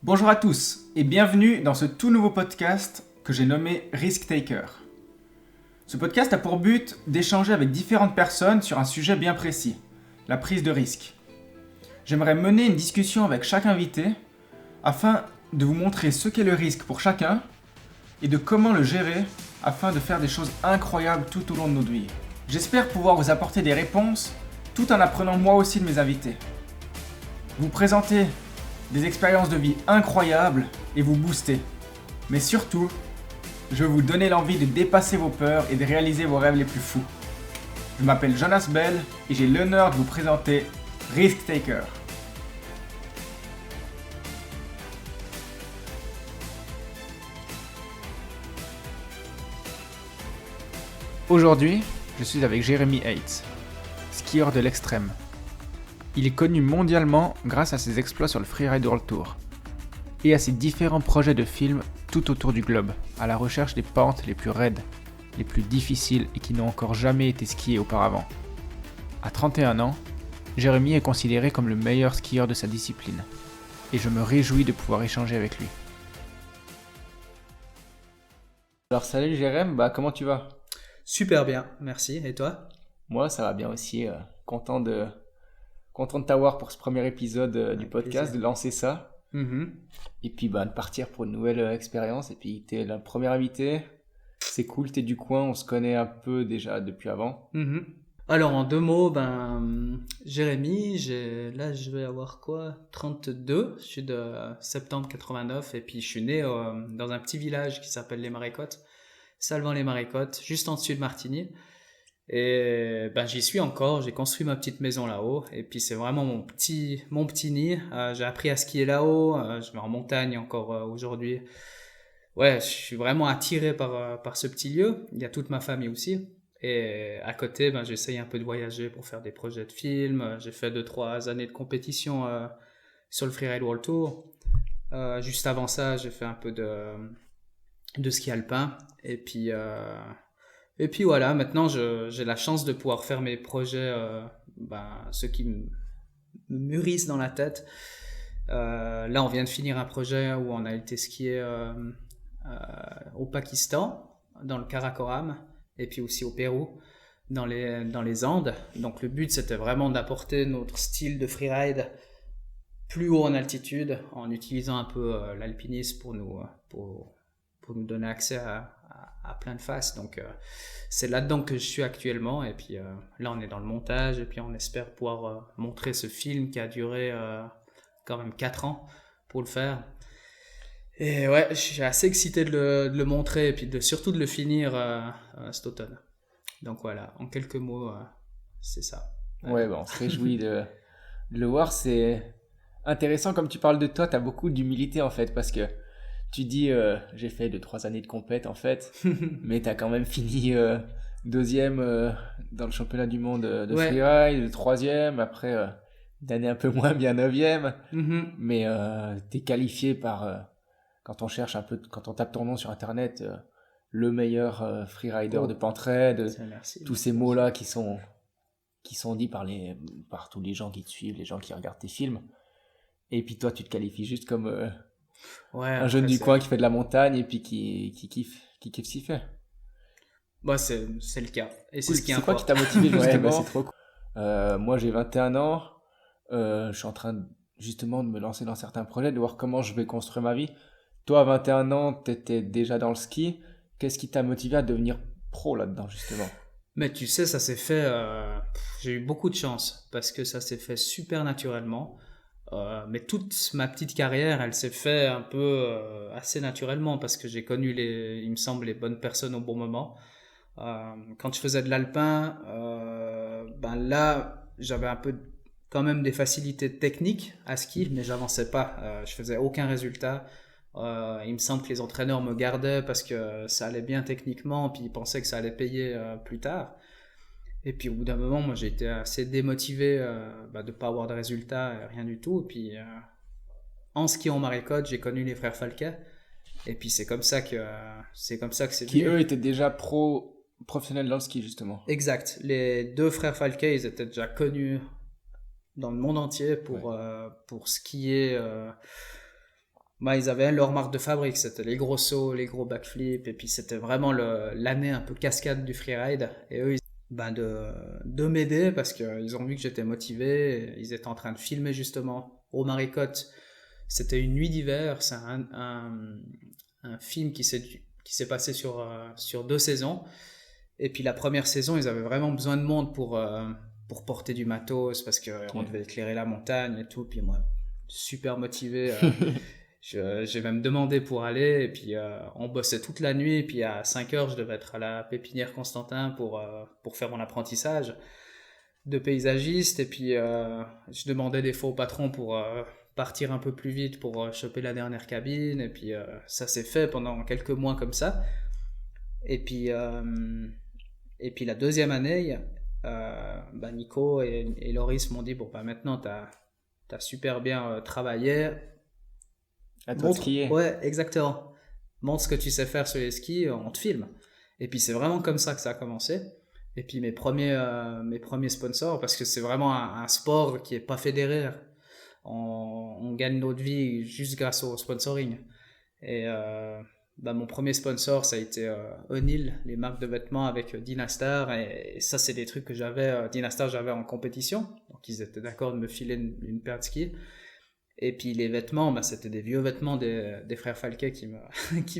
Bonjour à tous et bienvenue dans ce tout nouveau podcast que j'ai nommé Risk Taker. Ce podcast a pour but d'échanger avec différentes personnes sur un sujet bien précis, la prise de risque. J'aimerais mener une discussion avec chaque invité afin de vous montrer ce qu'est le risque pour chacun et de comment le gérer afin de faire des choses incroyables tout au long de notre vie. J'espère pouvoir vous apporter des réponses tout en apprenant moi aussi de mes invités. Vous présenter des expériences de vie incroyables et vous booster. Mais surtout, je vais vous donner l'envie de dépasser vos peurs et de réaliser vos rêves les plus fous. Je m'appelle Jonas Bell et j'ai l'honneur de vous présenter Risk Taker. Aujourd'hui, je suis avec Jeremy Heitz, skieur de l'extrême. Il est connu mondialement grâce à ses exploits sur le Freeride World Tour et à ses différents projets de films tout autour du globe, à la recherche des pentes les plus raides, les plus difficiles et qui n'ont encore jamais été skiées auparavant. À 31 ans, Jeremy est considéré comme le meilleur skieur de sa discipline et je me réjouis de pouvoir échanger avec lui. Alors salut Jérém, comment tu vas? Super bien, merci. Et toi? Moi ça va bien aussi, content de t'avoir pour ce premier épisode du Avec podcast, plaisir. de lancer ça. Mhm. Et puis de partir pour une nouvelle expérience. Et puis t'es le premier invité. C'est cool, t'es du coin, on se connaît un peu déjà depuis avant. Mhm. Alors en deux mots, Jérémy, là je vais avoir quoi? 32, je suis de septembre 89 et puis je suis né dans un petit village qui s'appelle les Marécottes, Salvan-les-Marécottes, juste en dessus de Martigny. Et j'y suis encore, j'ai construit ma petite maison là-haut et puis c'est vraiment mon petit nid. J'ai appris à skier là-haut, je vais en montagne encore aujourd'hui. Ouais, je suis vraiment attiré par ce petit lieu. Il y a toute ma famille aussi. Et à côté, j'essaye un peu de voyager pour faire des projets de films. J'ai fait 2-3 années de compétition sur le Freeride World Tour. Juste avant ça, j'ai fait un peu de ski alpin. Et puis voilà, maintenant j'ai la chance de pouvoir faire mes projets, ceux qui me mûrissent dans la tête. Là, on vient de finir un projet où on a été skier au Pakistan, dans le Karakoram, et puis aussi au Pérou, dans les Andes. Donc le but, c'était vraiment d'apporter notre style de freeride plus haut en altitude, en utilisant un peu l'alpinisme pour nous donner accès à plein de faces. Donc c'est là-dedans que je suis actuellement. Et puis là, on est dans le montage, et puis on espère pouvoir montrer ce film qui a duré quand même 4 ans pour le faire. Et ouais, je suis assez excité de le montrer et puis surtout de le finir cet automne. Donc voilà, en quelques mots, c'est ça. Ouais, on se réjouit de le voir. C'est intéressant comme tu parles de toi, t'as beaucoup d'humilité en fait, parce que tu dis j'ai fait 2-3 années de compète en fait, mais t'as quand même fini deuxième dans le championnat du monde de Ouais. freeride, le troisième, après une année un peu moins bien neuvième, Mhm. mais t'es qualifié par, quand on cherche un peu, quand on tape ton nom sur internet, le meilleur freerider Oh, de pente raide, merci. tous ces mots-là qui sont dits par tous les gens qui te suivent, les gens qui regardent tes films. Et puis toi, tu te qualifies juste comme Ouais, un jeune après, du coin qui fait de la montagne et puis qui kiffe s'y faire. c'est le cas. Et c'est Cool. ce qui C'est quoi qui importe. t'a motivé Ouais, justement? C'est trop cool. Moi, j'ai 21 ans. Je suis en train justement de me lancer dans certains projets, de voir comment je vais construire ma vie. Toi, à 21 ans, t'étais déjà dans le ski. Qu'est-ce qui t'a motivé à devenir pro là-dedans, justement? Mais tu sais, ça s'est fait. J'ai eu beaucoup de chance parce que ça s'est fait super naturellement. Mais toute ma petite carrière, elle s'est fait un peu assez naturellement parce que j'ai connu il me semble, les bonnes personnes au bon moment. Quand je faisais de l'alpin, là, j'avais un peu quand même des facilités techniques à ski, mais j'avançais pas. Je faisais aucun résultat. Il me semble que les entraîneurs me gardaient parce que ça allait bien techniquement, puis ils pensaient que ça allait payer plus tard. Et puis au bout d'un moment, moi j'ai été assez démotivé de pas avoir de résultats, rien du tout. Et puis en skiant en marécotte, j'ai connu les frères Falquet. Et puis c'est comme ça que c'est Qui, venu. eux, étaient déjà professionnels dans le ski, justement. Exact. Les deux frères Falquet, ils étaient déjà connus dans le monde entier pour skier Bah, ils avaient leur marque de fabrique, c'était les gros sauts, les gros backflips, et puis c'était vraiment l'année un peu cascade du freeride. Et eux, ben de m'aider parce qu'ils ont vu que j'étais motivé. Ils étaient en train de filmer justement au Maricotte. C'était une nuit d'hiver. C'est un film qui s'est passé sur 2 saisons. Et puis la première saison, ils avaient vraiment besoin de monde pour porter du matos parce qu'on devait éclairer la montagne et tout. Puis moi, super motivé. J'ai même demandé pour aller, et puis on bossait toute la nuit, et puis à 5 heures, je devais être à la pépinière Constantin pour faire mon apprentissage de paysagiste, et puis je demandais des fois au patron pour partir un peu plus vite pour choper la dernière cabine, et puis ça s'est fait pendant quelques mois comme ça. Et puis la deuxième année, Nico et Loris m'ont dit, bon, maintenant t'as super bien travaillé. À toi de skier. Ouais, exactement. Montre ce que tu sais faire sur les skis, on te filme. Et puis c'est vraiment comme ça que ça a commencé. Et puis mes premiers sponsors, parce que c'est vraiment un sport qui est pas fédéré. On gagne notre vie juste grâce au sponsoring. Et mon premier sponsor, ça a été O'Neill, les marques de vêtements avec Dynastar. Et ça, c'est des trucs que j'avais. Dynastar, j'avais en compétition. Donc ils étaient d'accord de me filer une paire de skis. Et puis les vêtements, c'était des vieux vêtements des frères Falquet qui me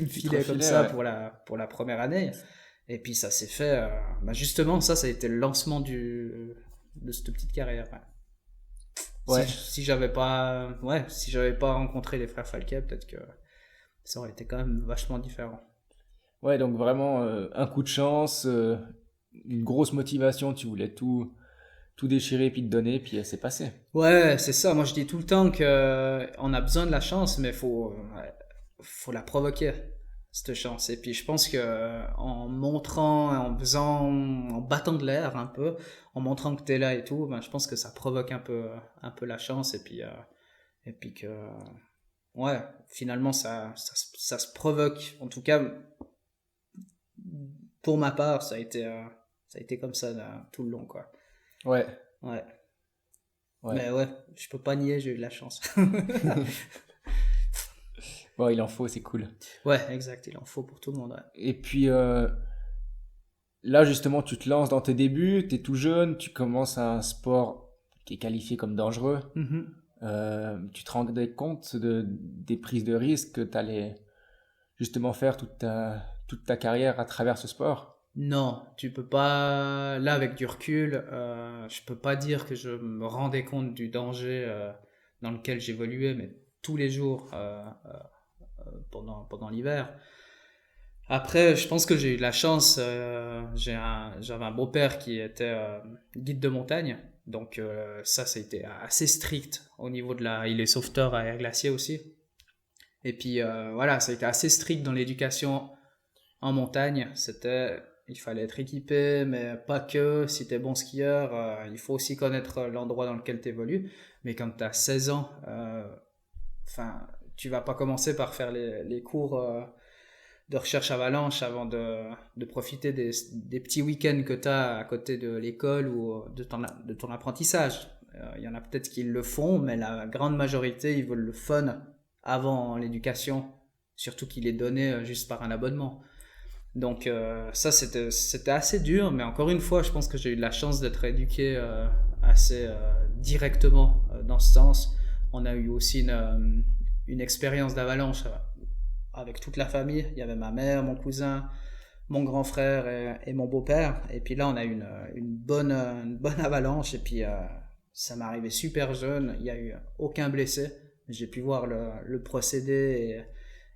filaient comme ça, ouais, pour la première année. Et puis ça s'est fait, justement, ça a été le lancement de cette petite carrière. Ouais. Ouais. Si j'avais pas rencontré les frères Falquet, peut-être que ça aurait été quand même vachement différent. Ouais, donc vraiment un coup de chance, une grosse motivation, tu voulais tout déchirer puis te donner, puis c'est passé. Ouais, c'est ça. Moi, je dis tout le temps qu'on a besoin de la chance, mais faut la provoquer, cette chance. Et puis, je pense qu'en montrant, en battant de l'air un peu, en montrant que t'es là et tout, je pense que ça provoque un peu la chance. Et puis que, ouais, finalement, ça se provoque. En tout cas, pour ma part, ça a été comme ça tout le long, quoi. Ouais. Ouais. Mais ouais, je peux pas nier, j'ai eu de la chance. Bon, il en faut, c'est cool. Ouais, exact, il en faut pour tout le monde. Ouais. Et puis là, justement, tu te lances dans tes débuts, tu es tout jeune, tu commences un sport qui est qualifié comme dangereux. Mm-hmm. Tu te rendais compte des prises de risque que tu allais justement faire toute ta carrière à travers ce sport? Non, tu peux pas. Là, avec du recul, je peux pas dire que je me rendais compte du danger dans lequel j'évoluais, mais tous les jours pendant l'hiver. Après, je pense que j'ai eu de la chance. J'avais un beau-père qui était guide de montagne, donc ça a été assez strict au niveau il est sauveteur à air glacier aussi. Et puis voilà, ça a été assez strict dans l'éducation en montagne. Il fallait être équipé, mais pas que. Si t'es bon skieur, il faut aussi connaître l'endroit dans lequel t'évolues. Mais quand t'as 16 ans, tu vas pas commencer par faire les cours de recherche avalanche avant de profiter des petits week-ends que t'as à côté de l'école ou de ton apprentissage. Il y en a peut-être qui le font, mais la grande majorité, ils veulent le fun avant l'éducation, surtout qu'il est donné juste par un abonnement. Donc ça, c'était assez dur, mais encore une fois, je pense que j'ai eu de la chance d'être éduqué assez directement dans ce sens. On a eu aussi une expérience d'avalanche avec toute la famille. Il y avait ma mère, mon cousin, mon grand frère et mon beau-père. Et puis là, on a eu une bonne avalanche. Et puis ça m'est arrivé super jeune. Il n'y a eu aucun blessé. J'ai pu voir le procédé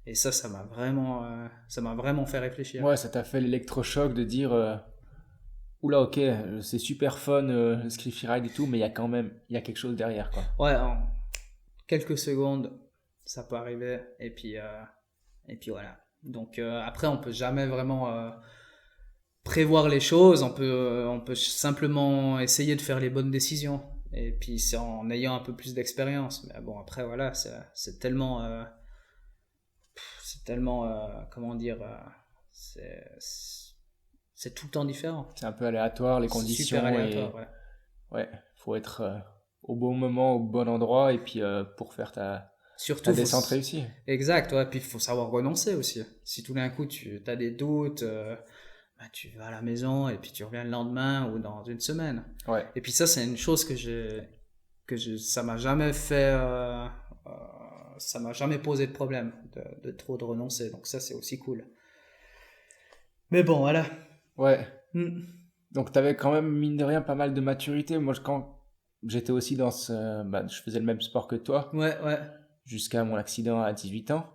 et ça m'a vraiment fait réfléchir. Ouais, ça t'a fait l'électrochoc de dire oula, ok, c'est super fun le ski freeride et tout, mais il y a quelque chose derrière, quoi. Ouais, en quelques secondes, ça peut arriver et puis voilà. Donc après, on peut jamais vraiment prévoir les choses. On peut simplement essayer de faire les bonnes décisions. Et puis c'est en ayant un peu plus d'expérience. Mais bon, après voilà, c'est tellement comment dire, c'est tout le temps différent. C'est un peu aléatoire, les conditions. Super aléatoire, ouais. Ouais, faut être au bon moment, au bon endroit, et puis pour faire Surtout, La descente réussie. exact, ouais. Puis il faut savoir renoncer aussi. Si tout d'un coup tu as des doutes, tu vas à la maison et puis tu reviens le lendemain ou dans une semaine. Ouais. Et puis ça, c'est une chose ça m'a jamais fait, ça m'a jamais posé de problème de trop de renoncer. Donc ça, c'est aussi cool. Mais bon, voilà. Ouais. Mm. Donc, tu avais quand même, mine de rien, pas mal de maturité. Moi, quand j'étais aussi je faisais le même sport que toi, Ouais, ouais. jusqu'à mon accident à 18 ans.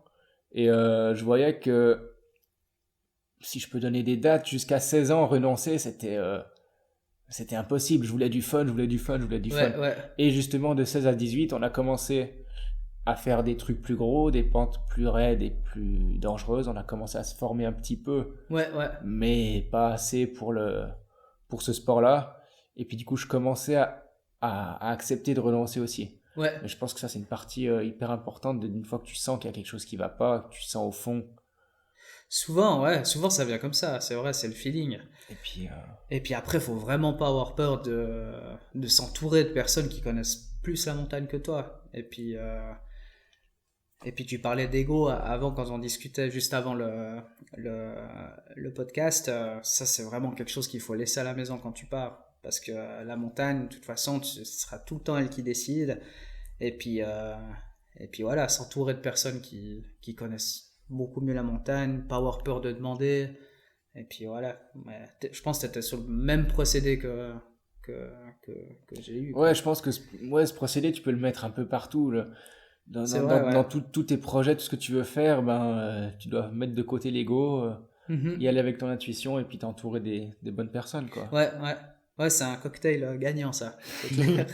Et je voyais que, si je peux donner des dates, jusqu'à 16 ans, renoncer, c'était impossible. Je voulais du fun, je voulais du fun, je voulais du fun. Ouais, ouais. Et justement, de 16 à 18, on a commencé à faire des trucs plus gros, des pentes plus raides et plus dangereuses. On a commencé à se former un petit peu, Ouais, ouais. mais pas assez pour ce sport-là. Et puis du coup, je commençais à accepter de relancer aussi. Ouais. Mais je pense que ça, c'est une partie hyper importante d'une fois que tu sens qu'il y a quelque chose qui va pas, que tu sens au fond. Souvent, ouais. Souvent, ça vient comme ça. C'est vrai, c'est le feeling. Et puis, Et puis après, faut vraiment pas avoir peur de s'entourer de personnes qui connaissent plus la montagne que toi. Et puis tu parlais d'ego avant quand on discutait juste avant le podcast. Ça, c'est vraiment quelque chose qu'il faut laisser à la maison quand tu pars. Parce que la montagne, de toute façon, ce sera tout le temps elle qui décide. Et puis voilà, s'entourer de personnes qui connaissent beaucoup mieux la montagne, pas avoir peur de demander. Et puis voilà. Je pense que tu étais sur le même procédé que, que j'ai eu, quoi. ouais, je pense que ce procédé, tu peux le mettre un peu partout. C'est vrai, ouais. Dans tous tes projets, tout ce que tu veux faire, tu dois mettre de côté l'ego, y Mhm. aller avec ton intuition et puis t'entourer des bonnes personnes, quoi. Ouais, ouais. Ouais, c'est un cocktail gagnant, ça. C'est clair.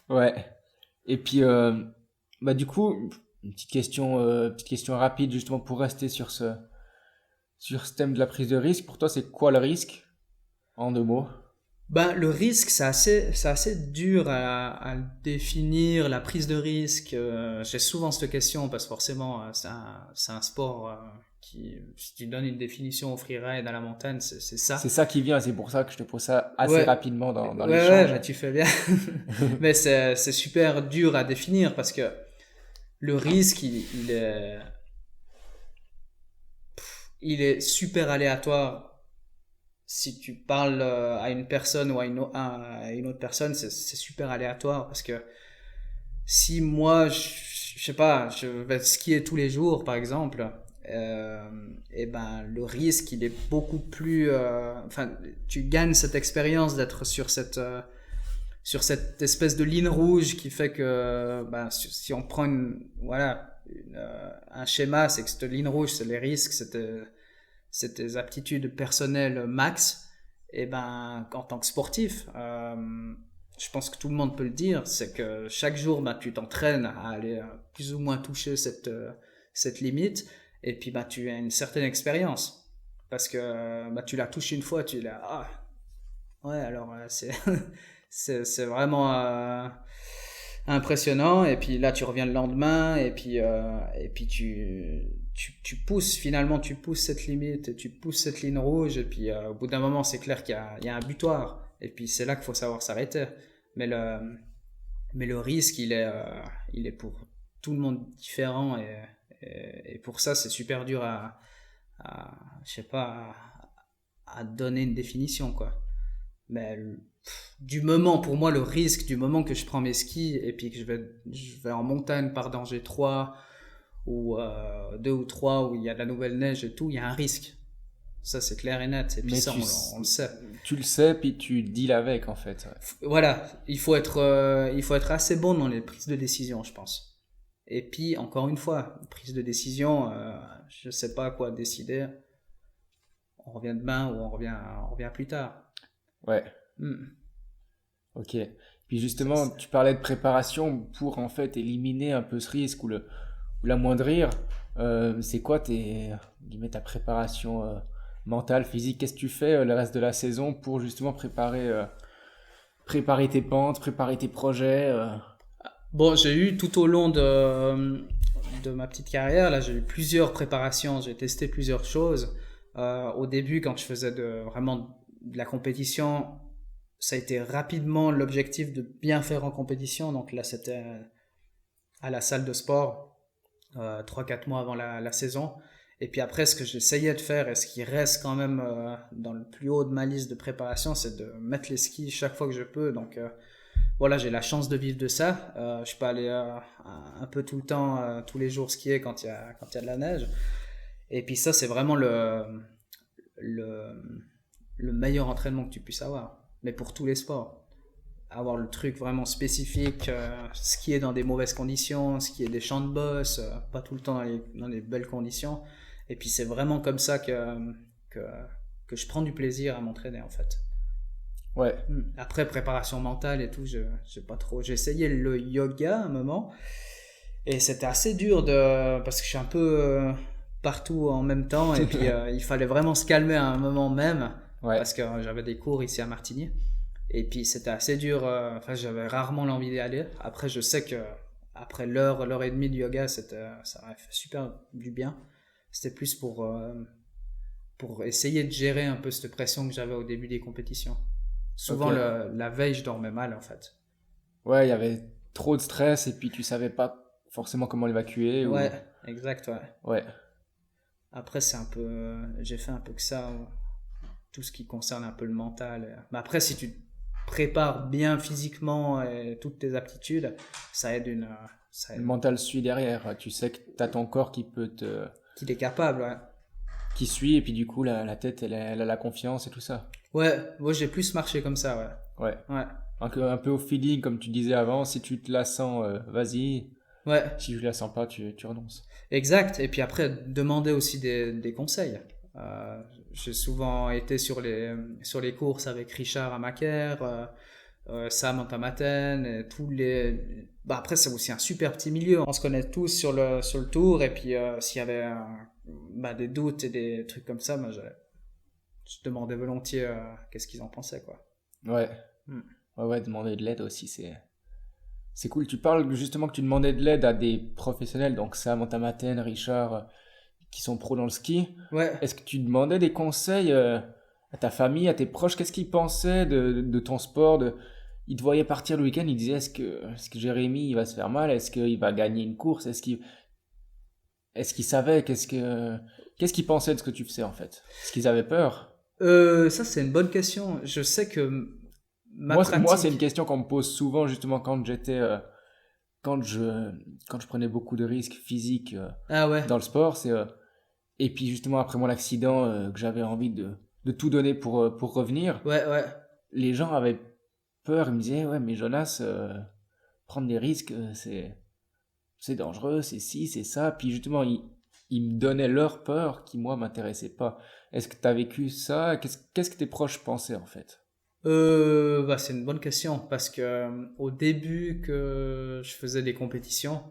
Ouais. Et puis, du coup, une petite question rapide, justement, pour rester sur ce thème de la prise de risque. Pour toi, c'est quoi le risque, en 2 mots? Ben, le risque, c'est assez dur à le définir, la prise de risque. J'ai souvent cette question parce que forcément, c'est un sport si tu donnes une définition au freeride à la montagne, c'est ça. C'est ça qui vient, c'est pour ça que je te pose ça assez Ouais, rapidement dans ouais, l'échange. bah, tu fais bien. Mais c'est super dur à définir parce que le risque, il est super aléatoire. Si tu parles à une personne ou à une autre personne, c'est super aléatoire parce que si moi, je sais pas, je vais skier tous les jours, par exemple, et ben le risque, il est beaucoup plus. Enfin, tu gagnes cette expérience d'être sur cette espèce de ligne rouge qui fait que, ben, si on prend un schéma, c'est que cette ligne rouge, c'est les risques, c'est tes aptitudes personnelles max. Et ben, en tant que sportif, je pense que tout le monde peut le dire, c'est que chaque jour, ben, tu t'entraînes à aller plus ou moins toucher cette limite, et puis ben, tu as une certaine expérience. Parce que ben, tu l'as touché une fois, tu l'as... Ah, ouais, alors c'est vraiment impressionnant. Et puis là, tu reviens le lendemain, et puis tu pousses cette limite, tu pousses cette ligne rouge, et puis au bout d'un moment, c'est clair qu'il y a un butoir, et puis c'est là qu'il faut savoir s'arrêter. Mais le risque, il est pour tout le monde différent, et pour ça, c'est super dur je sais pas, à donner une définition, quoi. Mais pour moi, le risque, du moment que je prends mes skis et puis que je vais en montagne par danger 3 ou 2 ou 3 où il y a de la nouvelle neige et tout, il y a un risque. Ça, c'est clair et net. Et puis Mais ça, on le sait. tu le sais, puis tu deals avec, en fait. Voilà, il faut être assez bon dans les prises de décision, je pense. Et puis, encore une fois, prise de décision, je sais pas quoi décider. On revient demain ou on revient plus tard. Ouais, Hmm. ok. Puis Ça, justement, tu parlais de préparation pour, en fait, éliminer un peu ce risque ou l'amoindrir. C'est quoi ta préparation mentale, physique? Qu'est-ce que tu fais le reste de la saison pour justement préparer tes pentes, préparer tes projets? Bon, j'ai eu tout au long de ma petite carrière, là, j'ai eu plusieurs préparations, j'ai testé plusieurs choses. Au début, quand je faisais vraiment de la compétition, ça a été rapidement l'objectif de bien faire en compétition. Donc là, c'était à la salle de sport 3-4 mois avant la saison. Et puis après, ce que j'essayais de faire et ce qui reste quand même dans le plus haut de ma liste de préparation, c'est de mettre les skis chaque fois que je peux. Donc voilà, j'ai la chance de vivre de ça. Je peux aller un peu tout le temps, tous les jours skier quand il y a de la neige. Et puis ça, c'est vraiment le meilleur entraînement que tu puisses avoir. Mais pour tous les sports. Avoir le truc vraiment spécifique, skier dans des mauvaises conditions, skier des champs de bosse, pas tout le temps dans les belles conditions. Et puis c'est vraiment comme ça que je prends du plaisir à m'entraîner en fait. Ouais. Après préparation mentale et tout, j'ai pas trop. J'ai essayé le yoga un moment et c'était assez dur parce que je suis un peu partout en même temps et puis il fallait vraiment se calmer à un moment même parce que j'avais des cours ici à Martigny. Et puis c'était assez dur, enfin j'avais rarement l'envie d'y aller. Après je sais que après l'heure et demie de yoga, ça m'a fait super du bien. C'était plus pour essayer de gérer un peu cette pression que j'avais au début des compétitions. Souvent la veille je dormais mal en fait. Ouais, il y avait trop de stress et puis tu savais pas forcément comment l'évacuer. Ouais, exact, ouais. Ouais. Après c'est un peu, j'ai fait un peu que ça, tout ce qui concerne un peu le mental. Mais après si tu prépare bien physiquement et toutes tes aptitudes, ça aide Le mental suit derrière. Tu sais que tu as ton corps qui peut te... Qu'il est capable, ouais. Qui suit et puis du coup la tête elle a la confiance et tout ça. Ouais, moi j'ai plus marché comme ça, ouais. Ouais. Ouais. Un peu au feeling comme tu disais avant, si tu te la sens, vas-y. Ouais. Si je la sens pas, tu renonces. Exact, et puis après demander aussi des conseils. J'ai souvent été sur les courses avec Richard Amaker, Sam Antamaten, et tous les... Bah après c'est aussi un super petit milieu, on se connaît tous sur le tour, et puis s'il y avait des doutes et des trucs comme ça, moi je demandais volontiers qu'est-ce qu'ils en pensaient, quoi. Ouais. Ouais, demander de l'aide aussi, c'est cool. Tu parles justement que tu demandais de l'aide à des professionnels, donc Sam Antamaten, Richard, qui sont pros dans le ski. Ouais. Est-ce que tu demandais des conseils à ta famille, à tes proches? Qu'est-ce qu'ils pensaient de ton sport? Ils te voyaient partir le week-end, ils disaient est-ce que Jérémy il va se faire mal? Est-ce qu'il va gagner une course? Est-ce qu'ils savaient? Qu'est-ce qu'ils pensaient de ce que tu faisais en fait? Est-ce qu'ils avaient peur? Ça c'est une bonne question. Je sais que moi c'est une question qu'on me pose souvent justement quand quand je prenais beaucoup de risques physiques dans le sport, et puis justement après mon accident que j'avais envie de tout donner pour revenir. Ouais. Les gens avaient peur, ils me disaient ouais mais Jonas, prendre des risques c'est dangereux, c'est ci, c'est ça. Puis justement ils me donnaient leur peur qui moi m'intéressait pas. Est-ce que tu as vécu ça? Qu'est-ce que tes proches pensaient en fait? C'est une bonne question parce que au début que je faisais des compétitions,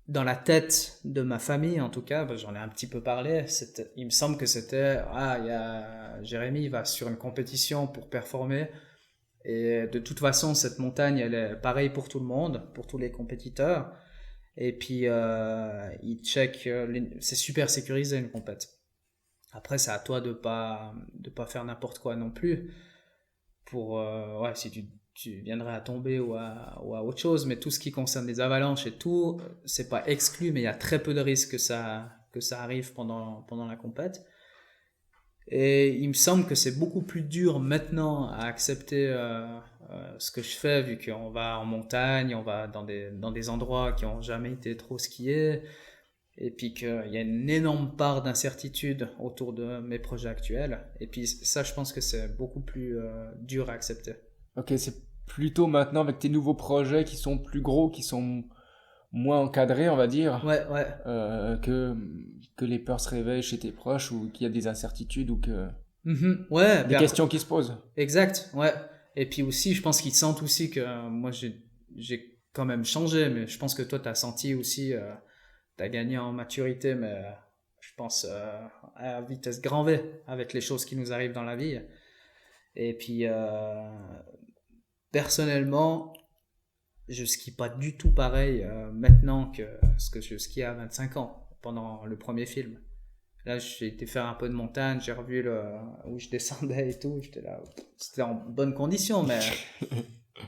dans la tête de ma famille en tout cas, j'en ai un petit peu parlé, il me semble que c'était Jérémy il va sur une compétition pour performer et de toute façon cette montagne elle est pareille pour tout le monde, pour tous les compétiteurs, et puis il check, c'est super sécurisé une compète. Après, c'est à toi de pas faire n'importe quoi non plus. Si tu viendrais à tomber ou à autre chose, mais tout ce qui concerne les avalanches et tout, c'est pas exclu, mais il y a très peu de risques que ça arrive pendant la compète. Et il me semble que c'est beaucoup plus dur maintenant à accepter ce que je fais, vu qu'on va en montagne, on va dans des endroits qui ont jamais été trop skiés. Et puis qu'il y a une énorme part d'incertitude autour de mes projets actuels. Et puis ça, je pense que c'est beaucoup plus dur à accepter. Ok, c'est plutôt maintenant avec tes nouveaux projets qui sont plus gros, qui sont moins encadrés, on va dire. Ouais. Que les peurs se réveillent chez tes proches ou qu'il y a des incertitudes ou que... Ouais. Des questions qui se posent. Exact, ouais. Et puis aussi, je pense qu'ils sentent aussi que moi, j'ai quand même changé, mais je pense que toi, tu as senti aussi... T'as gagné en maturité, mais je pense à vitesse grand V avec les choses qui nous arrivent dans la vie. Et puis, personnellement, je skie pas du tout pareil maintenant que ce que je skiais à 25 ans, pendant le premier film. Là, j'ai été faire un peu de montagne, j'ai revu où je descendais et tout. J'étais là, c'était en bonne condition, mais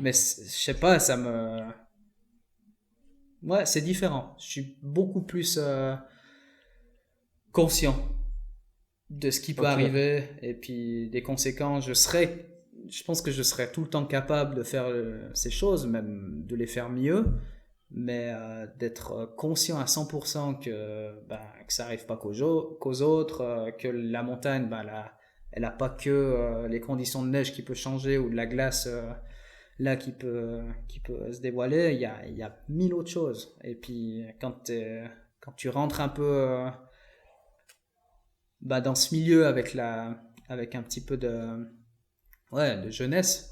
je sais pas, Ouais, c'est différent. Je suis beaucoup plus conscient de ce qui peut arriver et puis des conséquences. Je pense que je serais tout le temps capable de faire ces choses, même de les faire mieux, mais d'être conscient à 100% que ça n'arrive pas qu'aux autres, que la montagne, elle n'a pas que les conditions de neige qui peuvent changer ou de la glace là qui peut se dévoiler. Il y a mille autres choses. Et puis quand tu rentres un peu dans ce milieu avec un petit peu de jeunesse,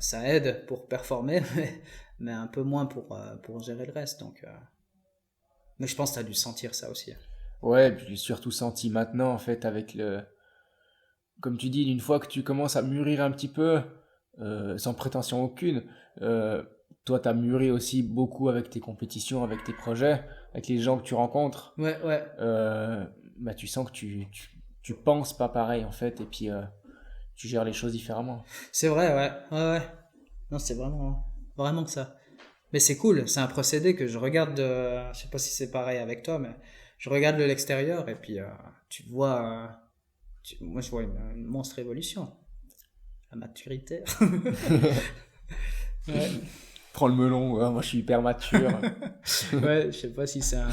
ça aide pour performer, mais un peu moins pour gérer le reste. Donc, mais je pense que tu as dû sentir ça aussi. Ouais, puis j'ai surtout senti maintenant, en fait, comme tu dis, une fois que tu commences à mûrir un petit peu, sans prétention aucune, toi, tu as mûri aussi beaucoup avec tes compétitions, avec tes projets, avec les gens que tu rencontres. Ouais, ouais. Tu sens que tu penses pas pareil, en fait, et puis tu gères les choses différemment. C'est vrai, ouais. Ouais. Non, c'est vraiment ça. Mais c'est cool, c'est un procédé que je regarde, je sais pas si c'est pareil avec toi, mais je regarde de l'extérieur et puis tu vois, moi je vois une monstre évolution. La maturité. Ouais. Prends le melon, ouais, moi je suis hyper mature. Ouais, je sais pas si c'est un...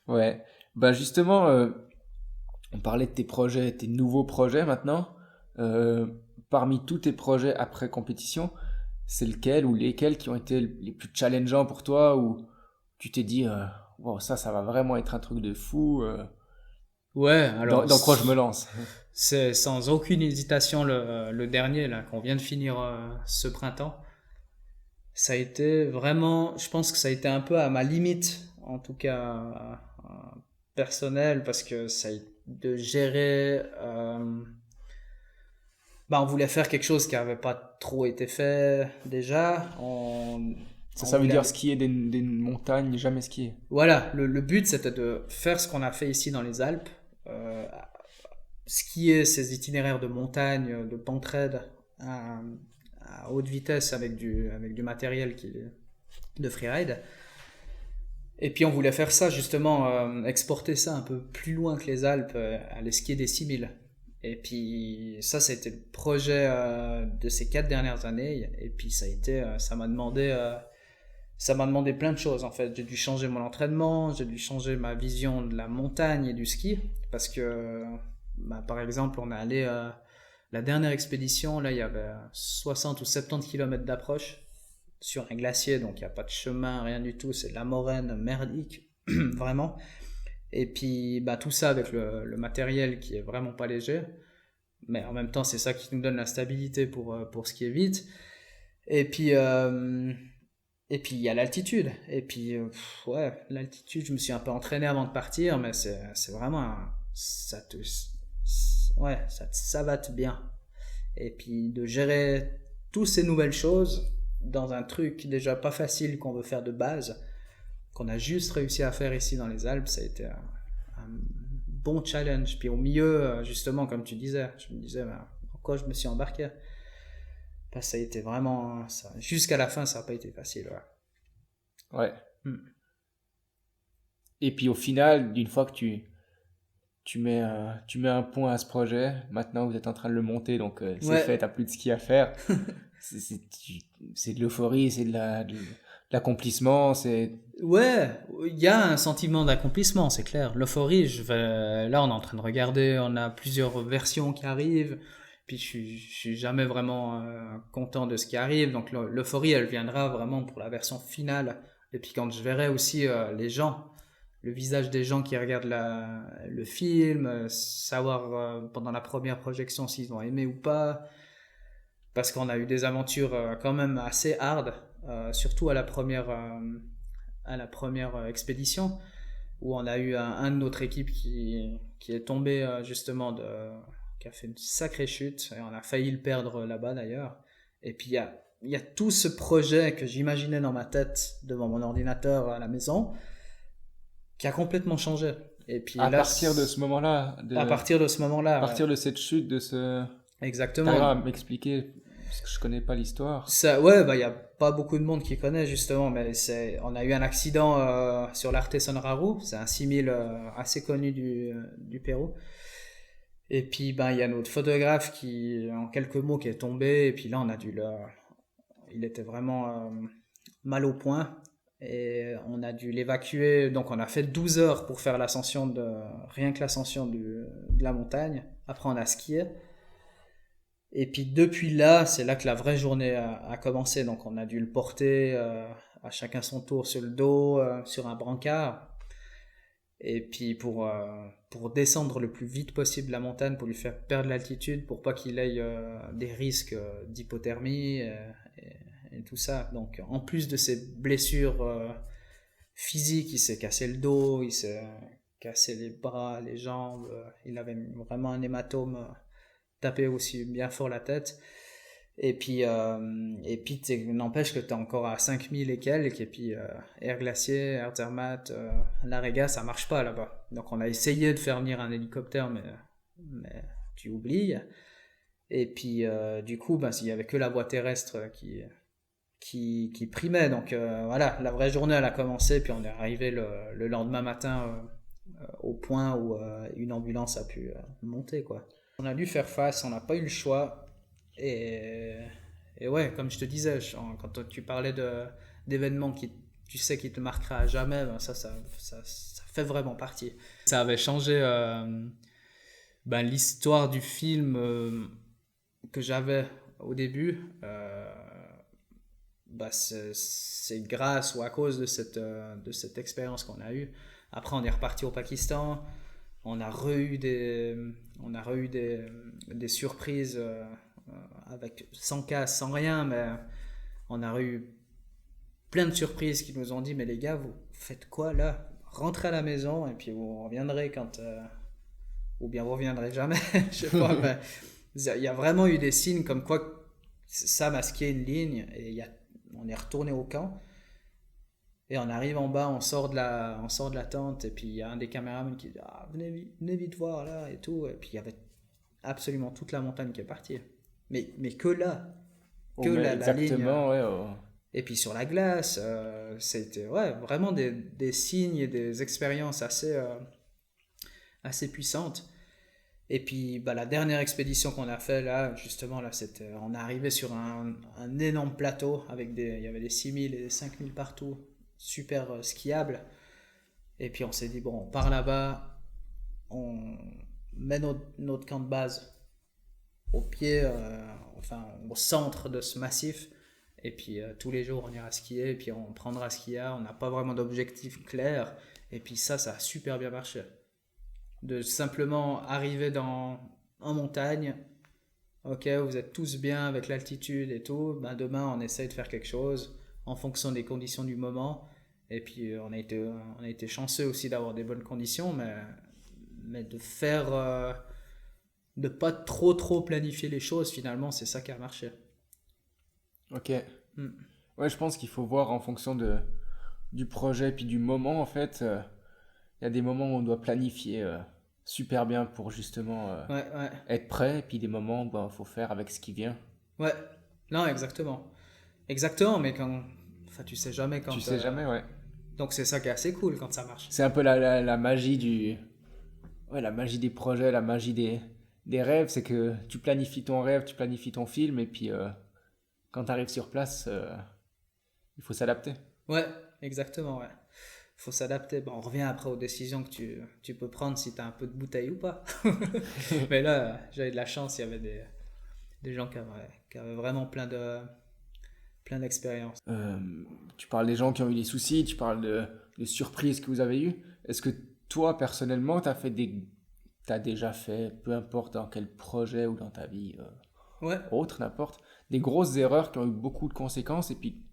Ouais, justement, on parlait de tes projets, tes nouveaux projets maintenant. Parmi tous tes projets après compétition, c'est lequel ou lesquels qui ont été les plus challengeants pour toi, où tu t'es dit, wow, ça va vraiment être un truc de fou. Ouais, alors... Dans quoi je me lance? C'est sans aucune hésitation le dernier là qu'on vient de finir ce printemps. Ça a été vraiment, je pense que ça a été un peu à ma limite, en tout cas personnelle, parce que ça a été de gérer. On voulait faire quelque chose qui n'avait pas trop été fait déjà. Ça veut dire skier des montagnes, jamais skier. Voilà, le but c'était de faire ce qu'on a fait ici dans les Alpes. Skier ces itinéraires de montagne, de pentraide à haute vitesse avec du matériel de freeride. Et puis on voulait faire ça justement, exporter ça un peu plus loin que les Alpes, aller skier des 6000. Et puis ça a été le projet de ces 4 dernières années. Et puis ça m'a demandé plein de choses en fait. J'ai dû changer mon entraînement, j'ai dû changer ma vision de la montagne et du ski. Parce que par exemple, on est allé la dernière expédition, là il y avait 60 ou 70 km d'approche sur un glacier, donc il n'y a pas de chemin, rien du tout, c'est de la moraine merdique, vraiment. Et puis tout ça avec le matériel qui est vraiment pas léger, mais en même temps c'est ça qui nous donne la stabilité pour skier vite. Et puis il y a l'altitude. Et puis l'altitude, je me suis un peu entraîné avant de partir, mais c'est vraiment ça va te bien. Et puis de gérer toutes ces nouvelles choses dans un truc déjà pas facile qu'on veut faire de base, qu'on a juste réussi à faire ici dans les Alpes, ça a été un bon challenge. Puis au milieu, justement, comme tu disais, je me disais, pourquoi je me suis embarqué? Ça a été vraiment... jusqu'à la fin, ça n'a pas été facile. Ouais. Et puis au final, d'une fois que tu mets un point à ce projet, maintenant vous êtes en train de le monter, donc c'est fait, t'as plus de ski à faire. c'est de l'euphorie, c'est de l'accomplissement, c'est... Ouais, il y a un sentiment d'accomplissement, c'est clair. L'euphorie, là on est en train de regarder, on a plusieurs versions qui arrivent, puis je suis jamais vraiment content de ce qui arrive, donc l'euphorie elle viendra vraiment pour la version finale, et puis quand je verrai aussi les gens, le visage des gens qui regardent le film, savoir pendant la première projection s'ils ont aimé ou pas, parce qu'on a eu des aventures quand même assez hard, surtout à la première expédition, où on a eu un de notre équipe qui est tombé justement, qui a fait une sacrée chute, et on a failli le perdre là-bas d'ailleurs. Et puis il y a tout ce projet que j'imaginais dans ma tête devant mon ordinateur à la maison, qui a complètement changé. Et puis à partir de ce moment-là, à partir de ce moment-là, à partir de cette chute, de ce... Exactement. T'arrives à m'expliquer Parce que je connais pas l'histoire. Ça, ouais, bah, il y a pas beaucoup de monde qui connaît, justement, mais on a eu un accident sur l'Arte Sonraru. C'est un 6000 assez connu du Pérou. Et puis, ben, il y a notre photographe qui, en quelques mots, qui est tombé. Et puis là, il était vraiment mal au point. Et on a dû l'évacuer. Donc, on a fait 12 heures pour faire rien que l'ascension de la montagne. Après, on a skié. Et puis, depuis là, c'est là que la vraie journée a commencé. Donc, on a dû le porter à chacun son tour sur le dos, sur un brancard. Et puis pour descendre le plus vite possible la montagne, pour lui faire perdre l'altitude, pour pas qu'il ait des risques d'hypothermie et tout ça. Donc en plus de ses blessures physiques, il s'est cassé le dos, il s'est cassé les bras, les jambes, il avait vraiment un hématome tapé aussi bien fort la tête. Et puis n'empêche que tu es encore à 5000 et quelques, et puis air glacier, air thermate, la réga, ça marche pas là-bas. Donc on a essayé de faire venir un hélicoptère, mais tu oublies. Et puis du coup, ben, il y avait que la voie terrestre qui primait. Donc voilà, la vraie journée, elle a commencé, puis on est arrivé le lendemain matin au point où une ambulance a pu monter, quoi. On a dû faire face, on n'a pas eu le choix. Et ouais, comme je te disais, quand tu parlais d'événements qui, tu sais, qui te marquera à jamais, ben ça fait vraiment partie. Ça avait changé ben, l'histoire du film que j'avais au début. Ben c'est grâce ou à cause de cette expérience qu'on a eue. Après, on est reparti au Pakistan. On a re-eu des surprises avec sans casse, sans rien, mais on a eu plein de surprises qui nous ont dit, mais les gars, vous faites quoi là? Rentrez à la maison et puis vous reviendrez ou bien vous reviendrez jamais. Je sais pas, mais il y a vraiment eu des signes comme quoi ça masquait une ligne, et on est retourné au camp. Et on arrive en bas, on sort de la tente, et puis il y a un des caméramans qui dit, ah, venez vite voir là et tout. Et puis il y avait absolument toute la montagne qui est partie. Mais que là, la ligne. Exactement, ouais. Et puis sur la glace, c'était ouais, vraiment des signes et des expériences assez puissantes. Et puis bah, la dernière expédition qu'on a fait là, justement, là, on est arrivé sur un énorme plateau il y avait des 6000 et des 5000 partout, super skiable. Et puis on s'est dit, bon, on part là-bas, on met notre camp de base au pied, au centre de ce massif. Et puis tous les jours on ira skier, et puis on prendra ce qu'il y a. On n'a pas vraiment d'objectif clair. Et puis ça a super bien marché. De simplement arriver en montagne, ok, vous êtes tous bien avec l'altitude et tout, ben demain on essaye de faire quelque chose en fonction des conditions du moment. Et puis on a été chanceux aussi d'avoir des bonnes conditions, mais de faire de pas trop planifier les choses, finalement c'est ça qui a marché. Ok. Ouais, je pense qu'il faut voir en fonction du projet puis du moment, en fait. Il y a des moments où on doit planifier super bien pour justement Ouais. être prêt, et puis des moments où il faut faire avec ce qui vient. Ouais, non, exactement. Exactement, mais enfin, tu sais jamais quand. Tu sais jamais, ouais. Donc c'est ça qui est assez cool quand ça marche. C'est un peu la magie la magie des projets, la magie des rêves, c'est que tu planifies ton rêve, tu planifies ton film, et puis quand tu arrives sur place, il faut s'adapter. Ouais, exactement, ouais. Faut s'adapter. Bon, on revient après aux décisions que tu peux prendre si tu as un peu de bouteille ou pas. Mais là, j'avais de la chance, il y avait des gens qui avaient vraiment plein d'expérience. Tu parles des gens qui ont eu des soucis, tu parles de surprises que vous avez eues. Est-ce que toi, personnellement, t'as déjà fait, peu importe dans quel projet ou dans ta vie Ouais. autre, n'importe, des grosses erreurs qui ont eu beaucoup de conséquences, et puis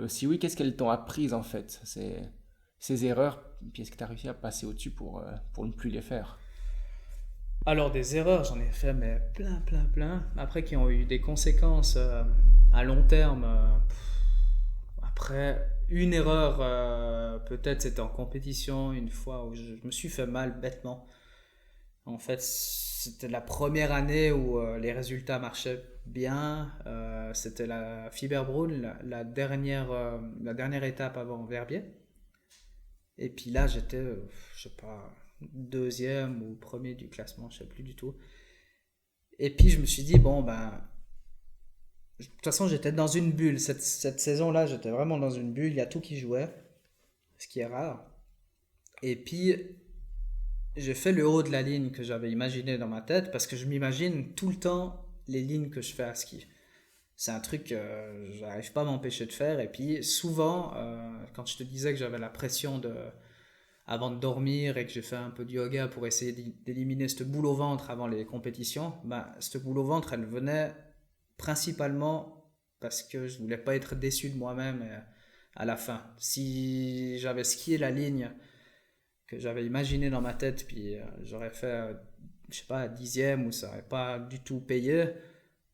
si oui, qu'est-ce qu'elles t'ont apprises en fait, ces erreurs, puis est-ce que tu as réussi à passer au-dessus pour ne plus les faire? Alors des erreurs, j'en ai fait mais plein. Après qui ont eu des conséquences à long terme. Après une erreur, peut-être c'était en compétition une fois où je me suis fait mal bêtement. En fait, c'était la première année où les résultats marchaient bien. C'était la Fiberbrunn, la dernière étape avant Verbier. Et puis là, j'étais, je sais pas, deuxième ou premier du classement, je sais plus du tout. Et puis je me suis dit, bon, ben, de toute façon, j'étais dans une bulle. Cette saison-là, j'étais vraiment dans une bulle. Il y a tout qui jouait, ce qui est rare. Et puis, j'ai fait le haut de la ligne que j'avais imaginé dans ma tête parce que je m'imagine tout le temps les lignes que je fais à ski. C'est un truc que j'arrive pas à m'empêcher de faire. Et puis, souvent, quand je te disais que j'avais la pression avant de dormir et que j'ai fait un peu de yoga pour essayer d'éliminer cette boule au ventre avant les compétitions, ben, cette boule au ventre, elle venait principalement parce que je voulais pas être déçu de moi-même à la fin. Si j'avais skié la ligne que j'avais imaginée dans ma tête, puis j'aurais fait, je sais pas, dixième ou ça n'aurait pas du tout payé,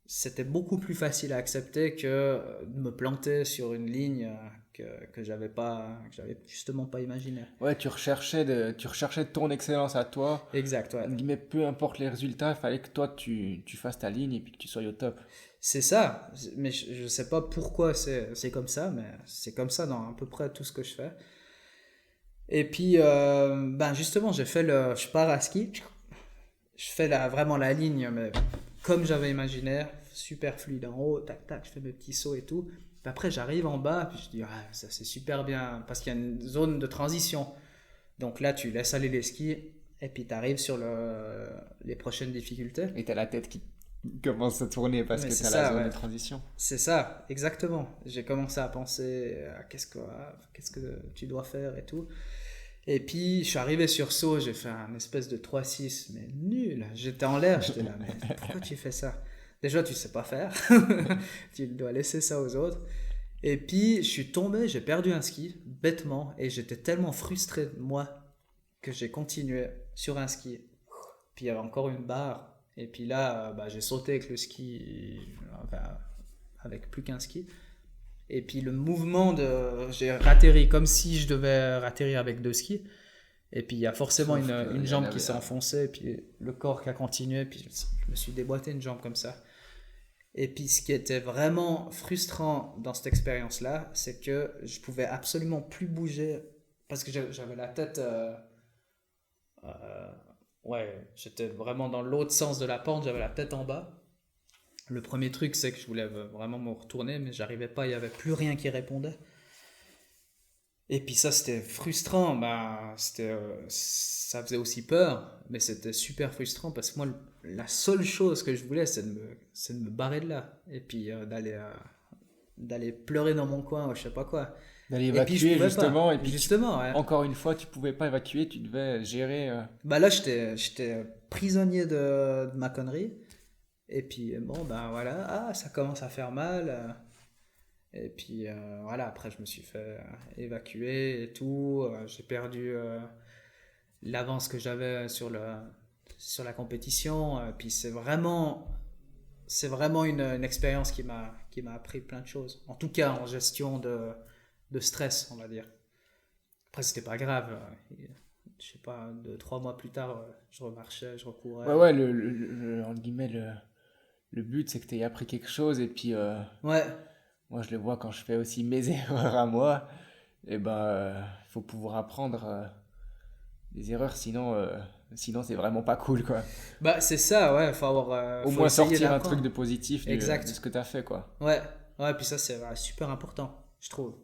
c'était beaucoup plus facile à accepter que de me planter sur une ligne que j'avais justement pas imaginé. Ouais, tu recherchais ton excellence à toi. Exact, ouais. Mais peu importe les résultats, il fallait que toi tu fasses ta ligne et puis que tu sois au top. C'est ça, mais je sais pas pourquoi c'est comme ça, mais c'est comme ça dans à peu près tout ce que je fais. Et puis, ben justement, je pars à ski, je fais vraiment la ligne, mais comme j'avais imaginé, super fluide en haut, tac tac, je fais mes petits sauts et tout. Puis après, j'arrive en bas, puis je dis, ah, ça c'est super bien, parce qu'il y a une zone de transition. Donc là, tu laisses aller les skis, et puis tu arrives sur les prochaines difficultés. Et t'as la tête qui commence à tourner parce Mais que c'est t'as ça, la zone ouais. de transition. C'est ça, exactement. J'ai commencé à penser à qu'est-ce que tu dois faire et tout. Et puis, je suis arrivé sur saut, j'ai fait un espèce de 3-6, mais nul. J'étais en l'air, j'étais là, mais pourquoi tu fais ça? Déjà, tu sais pas faire. Tu dois laisser ça aux autres. Et puis, je suis tombé, j'ai perdu un ski, bêtement, et j'étais tellement frustré de moi que j'ai continué sur un ski. Puis, il y avait encore une barre. Et puis là, bah, j'ai sauté avec le ski, enfin, avec plus qu'un ski. Et puis le mouvement j'ai ratterri comme si je devais ratterrir avec deux skis. Et puis il y a forcément Sauf une qu'il y en jambe avait qui s'est un. enfoncée, et puis le corps qui a continué, puis je me suis déboîté une jambe comme ça. Et puis ce qui était vraiment frustrant dans cette expérience-là, c'est que je pouvais absolument plus bouger parce que j'avais la tête... ouais, j'étais vraiment dans l'autre sens de la pente, j'avais la tête en bas. Le premier truc, c'est que je voulais vraiment me retourner, mais j'arrivais pas, il n'y avait plus rien qui répondait. Et puis ça, c'était frustrant. Bah, ça faisait aussi peur, mais c'était super frustrant parce que moi, la seule chose que je voulais, c'est de me barrer de là. Et puis d'aller pleurer dans mon coin ou je sais pas quoi. D'aller Et puis je évacuer pouvais justement, pas. et puis Justement, ouais. encore une fois, tu pouvais pas évacuer, tu devais gérer. Bah là, j'étais prisonnier de ma connerie. Et puis bon, ben voilà, ah, ça commence à faire mal. Et puis voilà, après je me suis fait évacuer et tout. J'ai perdu l'avance que j'avais sur la compétition. Puis c'est vraiment une expérience qui m'a appris plein de choses. En tout cas, en gestion de stress, on va dire. Après, c'était pas grave. Je sais pas, 2-3 mois plus tard, je remarchais, je recourais. Ouais, ouais, entre guillemets, le but c'est que tu aies appris quelque chose, et puis Ouais, moi je le vois quand je fais aussi mes erreurs à moi, et ben il faut pouvoir apprendre des erreurs, sinon c'est vraiment pas cool quoi. bah c'est ça, ouais, Au faut moins essayer sortir un truc d'apprendre. de positif de Exact. ce que tu as fait quoi. Ouais, ouais, puis ça c'est super important, je trouve.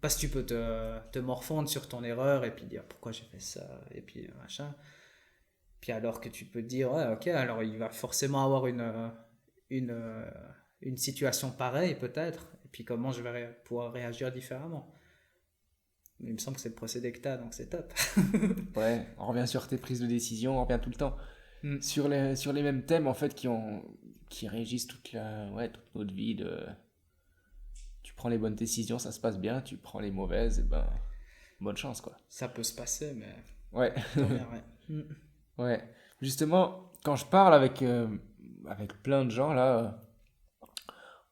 Parce que tu peux te morfondre sur ton erreur et puis dire pourquoi j'ai fait ça et puis machin. Puis alors que tu peux te dire, ouais, ok, alors il va forcément avoir une, euh, une situation pareille peut-être, et puis comment je vais pouvoir réagir différemment. Il me semble que c'est le procédé que tu as, donc c'est top. Ouais, on revient sur tes prises de décision, on revient tout le temps Mm. sur les mêmes thèmes en fait qui régissent toute notre vie. Tu prends les bonnes décisions, ça se passe bien. Tu prends les mauvaises, et ben bonne chance quoi. Ça peut se passer, mais Ouais, tant bien, ouais. Mm. ouais. Justement, quand je parle avec plein de gens là,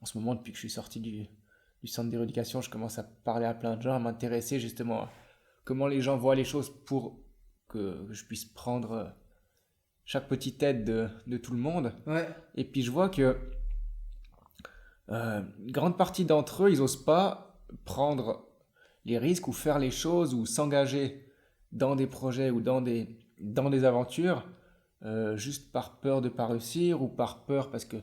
en ce moment depuis que je suis sorti du centre de rééducation, je commence à parler à plein de gens, à m'intéresser justement à comment les gens voient les choses pour que je puisse prendre chaque petite aide de tout le monde. Ouais. Et puis je vois que une grande partie d'entre eux, ils osent pas prendre les risques ou faire les choses ou s'engager dans des projets ou dans des aventures juste par peur de pas réussir ou par peur parce que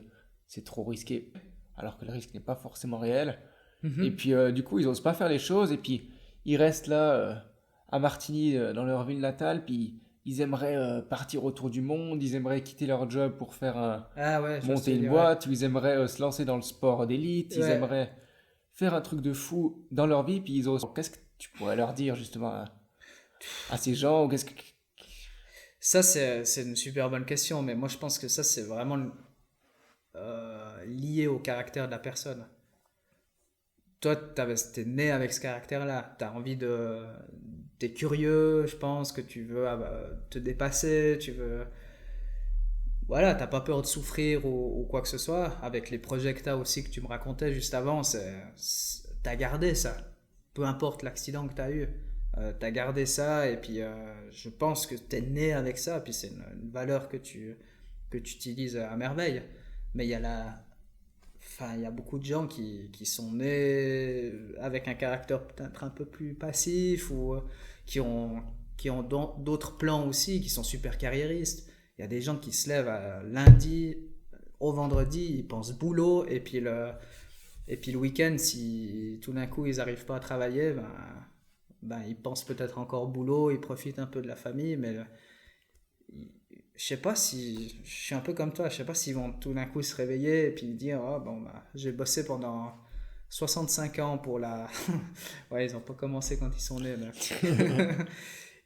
c'est trop risqué alors que le risque n'est pas forcément réel. Et Mhm. puis du coup, ils osent pas faire les choses et puis ils restent là à Martigny dans leur ville natale puis ils aimeraient partir autour du monde, ils aimeraient quitter leur job pour faire Ah ouais, je vois ce que monter tu veux une dire, ouais. boîte, ou ils aimeraient se lancer dans le sport d'élite, ils Ouais. aimeraient faire un truc de fou dans leur vie, puis ils osent. Qu'est-ce que tu pourrais leur dire justement à ces gens ou qu'est-ce que... Ça, c'est une super bonne question, mais moi, je pense que ça, c'est vraiment lié au caractère de la personne. Toi, t'es né avec ce caractère-là. T'as envie de. T'es curieux, je pense, que tu veux te dépasser, tu veux. Voilà, t'as pas peur de souffrir ou quoi que ce soit. Avec les projets que t'as aussi, que tu me racontais juste avant, t'as gardé ça. Peu importe l'accident que t'as eu. T'as gardé ça et puis je pense que t'es né avec ça. Puis c'est une valeur que tu utilises à merveille. Mais il y a la, enfin, il y a beaucoup de gens qui sont nés avec un caractère peut-être un peu plus passif ou qui ont, qui ont d'autres plans aussi, qui sont super carriéristes. Il y a des gens qui se lèvent à lundi au vendredi, ils pensent boulot, et puis le week-end, si tout d'un coup ils n'arrivent pas à travailler, ben, ils pensent peut-être encore boulot, ils profitent un peu de la famille, mais je sais pas si je suis un peu comme toi, je sais pas s'ils vont tout d'un coup se réveiller et puis dire oh, bon bah j'ai bossé pendant 65 ans pour la ouais, ils ont pas commencé quand ils sont nés mais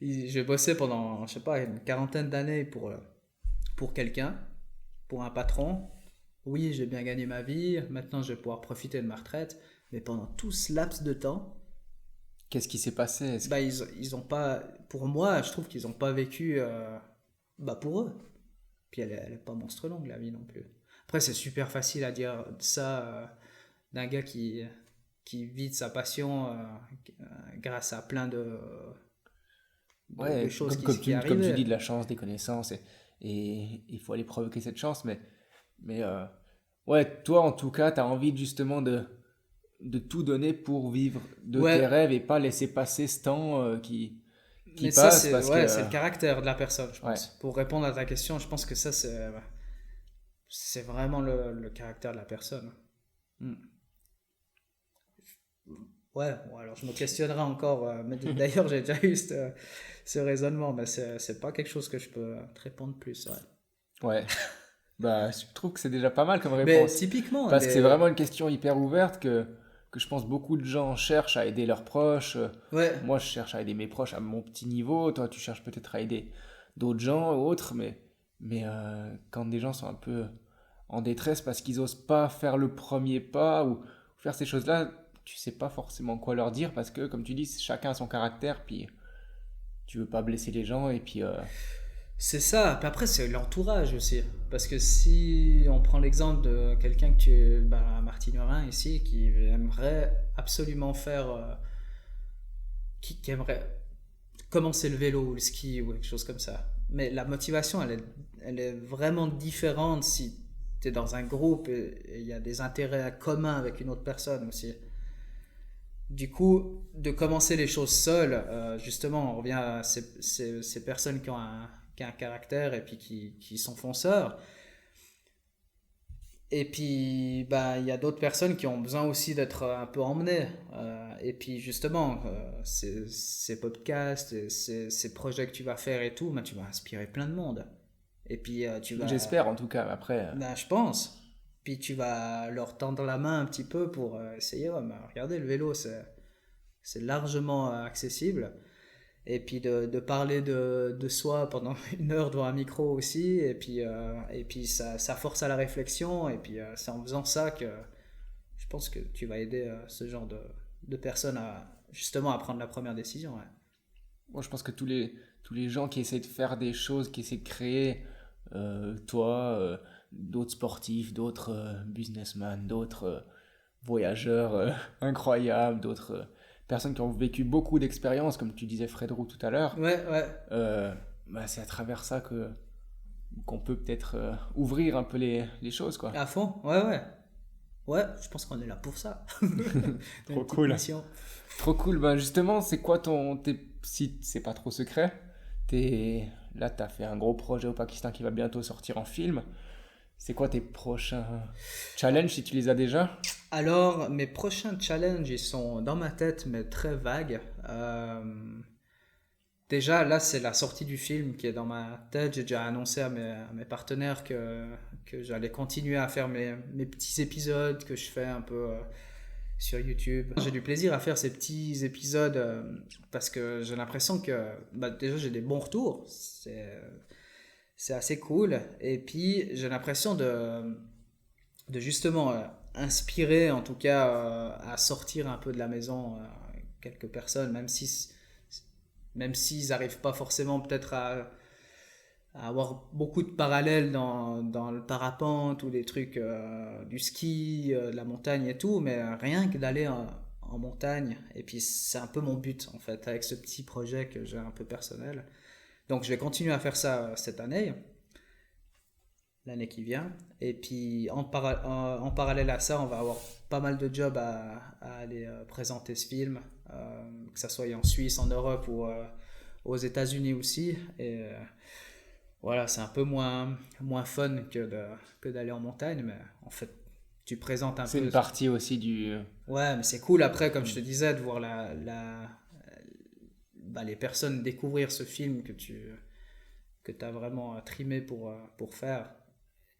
j'ai bossé pendant je sais pas une quarantaine d'années pour quelqu'un, pour un patron. Oui, j'ai bien gagné ma vie, maintenant je vais pouvoir profiter de ma retraite, mais pendant tout ce laps de temps, Qu'est-ce qui s'est passé? bah ils ont pas pour moi, je trouve qu'ils ont pas vécu bah pour eux. Puis elle est pas monstre longue la vie non plus. Après, c'est super facile à dire ça d'un gars qui vit de sa passion grâce à plein de Ouais, choses comme tu arrivaient. dis, de la chance, des connaissances, et il faut aller provoquer cette chance, mais ouais, toi en tout cas, tu as envie justement de tout donner pour vivre de tes Ouais, rêves et pas laisser passer ce temps qui mais ça, passe parce que... c'est le caractère de la personne, je ouais, pense. Pour répondre à ta question, je pense que ça, c'est vraiment le caractère de la personne. Hmm. Ouais, bon, alors je me questionnerai encore, mais d'ailleurs j'ai déjà eu ce raisonnement, mais c'est pas quelque chose que je peux te répondre plus, ouais. ouais. Bah, je trouve que c'est déjà pas mal comme Mais réponse. typiquement, Parce que c'est vraiment une question hyper ouverte que je pense beaucoup de gens cherchent à aider leurs proches. ouais, Moi, je cherche à aider mes proches à mon petit niveau. Toi, tu cherches peut-être à aider d'autres gens ou autres. Mais quand des gens sont un peu en détresse parce qu'ils osent pas faire le premier pas ou faire ces choses-là, tu sais pas forcément quoi leur dire parce que, comme tu dis, chacun a son caractère. Puis tu veux pas blesser les gens. Et puis, c'est ça. Puis après, c'est l'entourage aussi. Parce que si on prend l'exemple de quelqu'un que bah, Martin Morin ici, qui aimerait absolument faire, qui aimerait commencer le vélo ou le ski ou quelque chose comme ça. Mais la motivation, elle est vraiment différente si tu es dans un groupe et il y a des intérêts communs avec une autre personne aussi. Du coup, de commencer les choses seules, justement, on revient à ces personnes qui ont un caractère et puis qui sont fonceurs. Et puis, bah, il y a d'autres personnes qui ont besoin aussi d'être un peu emmenées. Et puis, justement, ces podcasts, et ces projets que tu vas faire et tout, bah, tu vas inspirer plein de monde. Et puis, j'espère en tout cas. Après, bah, je pense. Puis, tu vas leur tendre la main un petit peu pour essayer. Ouais, bah, regardez, le vélo, c'est largement accessible. Et puis de parler de soi pendant une heure devant un micro aussi, et puis ça force à la réflexion, et puis c'est en faisant ça que je pense que tu vas aider ce genre de personnes à justement à prendre la première décision. Ouais. moi, je pense que tous les gens qui essaient de faire des choses, qui essaient de créer, toi, d'autres sportifs, d'autres businessmen, d'autres voyageurs incroyables, d'autres personnes qui ont vécu beaucoup d'expériences, comme tu disais Fred Roux tout à l'heure, Ouais, ouais. bah, c'est à travers ça que qu'on peut peut-être ouvrir un peu les choses, quoi. À fond, ouais. Ouais, je pense qu'on est là pour ça. Trop cool. Mission. Trop cool. Ben justement, c'est quoi si c'est pas trop secret, là, t'as fait un gros projet au Pakistan qui va bientôt sortir en film. C'est quoi tes prochains challenges, si tu les as déjà? Alors, mes prochains challenges, ils sont dans ma tête, mais très vagues. Déjà, là, c'est la sortie du film qui est dans ma tête. J'ai déjà annoncé à mes partenaires que j'allais continuer à faire mes petits épisodes que je fais un peu sur YouTube. J'ai du plaisir à faire ces petits épisodes parce que j'ai l'impression que déjà, j'ai des bons retours. C'est assez cool. Et puis, j'ai l'impression de justement inspirer, en tout cas, à sortir un peu de la maison quelques personnes, même s'ils n'arrivent pas forcément peut-être à avoir beaucoup de parallèles dans le parapente ou des trucs du ski, de la montagne et tout, mais rien que d'aller en montagne. Et puis c'est un peu mon but en fait, avec ce petit projet que j'ai un peu personnel. Donc je vais continuer à faire ça cette année, l'année qui vient. Et puis en parallèle à ça, on va avoir pas mal de jobs à aller présenter ce film, que ça soit en Suisse, en Europe ou aux États-Unis aussi. Et voilà, c'est un peu moins fun que d'aller en montagne, mais en fait, tu présentes un peu. C'est une partie aussi du. Ouais, mais c'est cool après, comme je te disais, de voir les personnes découvrir ce film que tu as vraiment trimé pour faire.